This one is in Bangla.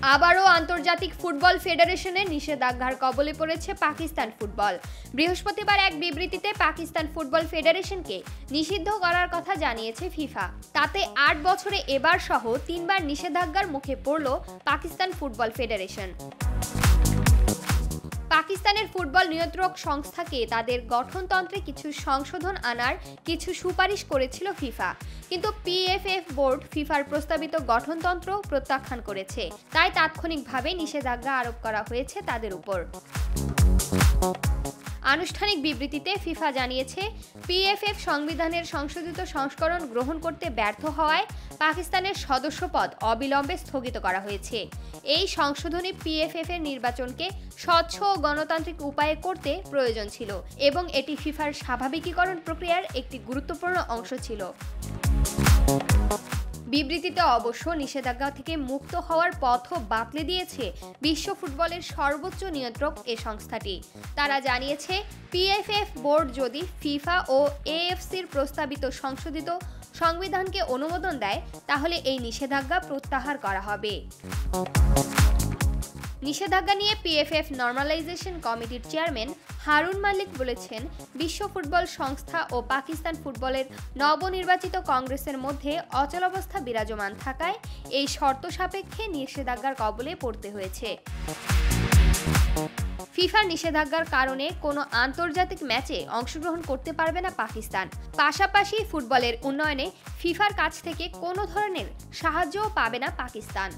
আবারও আন্তর্জাতিক ফুটবল ফেডারেশনের নিষেধাজ্ঞার কবলে পড়েছে পাকিস্তান ফুটবল। বৃহস্পতিবার এক বিবৃতিতে পাকিস্তান ফুটবল ফেডারেশনকে নিষিদ্ধ করার কথা জানিয়েছে ফিফা। তাতে ৮ বছরে এবার সহ ৩বার নিষেধাজ্ঞার মুখে পড়ল পাকিস্তান ফুটবল ফেডারেশন। পাকিস্তানের ফুটবল নিয়ন্ত্রক সংস্থাকে তাদের গঠনতন্ত্রে কিছু সংশোধন আনার কিছু সুপারিশ করেছিল ফিফা, কিন্তু পিএফএফ বোর্ড ফিফার প্রস্তাবিত গঠনতন্ত্র প্রত্যাখ্যান করেছে। তাই তাৎক্ষণিকভাবে নিষেধাজ্ঞা আরোপ করা হয়েছে তাদের উপর। আনুষ্ঠানিক বিবৃতিতে ফিফা জানিয়েছে, পিএফএফ সংবিধানের সংশোধিত সংস্করণ গ্রহণ করতে ব্যর্থ হওয়ায় পাকিস্তানের সদস্যপদ অবিলম্বে স্থগিত করা হয়েছে। এই সংশোধনী পিএফএফ এর নির্বাচনকে স্বচ্ছ ও গণতান্ত্রিক উপায়ে করতে প্রয়োজন ছিল এবং এটি ফিফার স্বাভাবিকীকরণ প্রক্রিয়ার একটি গুরুত্বপূর্ণ অংশ ছিল। বিবৃতিতে অবশ্য নিষেধাজ্ঞা থেকে মুক্ত হওয়ার পথও বাতলে দিয়েছে বিশ্ব ফুটবলের সর্বোচ্চ নিয়ন্ত্রক এ সংস্থাটি। তারা জানিয়েছে, পিএফএফ বোর্ড যদি ফিফা ও এএফসির প্রস্তাবিত সংশোধিত সংবিধানকে অনুমোদন দেয়, তাহলে এই নিষেধাজ্ঞা প্রত্যাহার করা হবে। নিষেধাজ্ঞা নিয়ে পিএফএফ নর্মালাইজেশন কমিটির চেয়ারম্যান হারুন মালিক বলেছেন, বিশ্ব ফুটবল সংস্থা ও পাকিস্তান ফুটবলের নবনির্বাচিত কংগ্রেসের মধ্যে অচলাবস্থা বিরাজমান থাকায় এই শর্ত সাপেক্ষে নিষেধাজ্ঞার কবলে পড়তে হয়েছে। ফিফার নিষেধাজ্ঞার কারণে কোনো আন্তর্জাতিক ম্যাচে অংশগ্রহণ করতে পারবে না পাকিস্তান। পাশাপাশি ফুটবলের উন্নয়নে ফিফার কাছ থেকে কোনো ধরনের সাহায্যও পাবে না পাকিস্তান।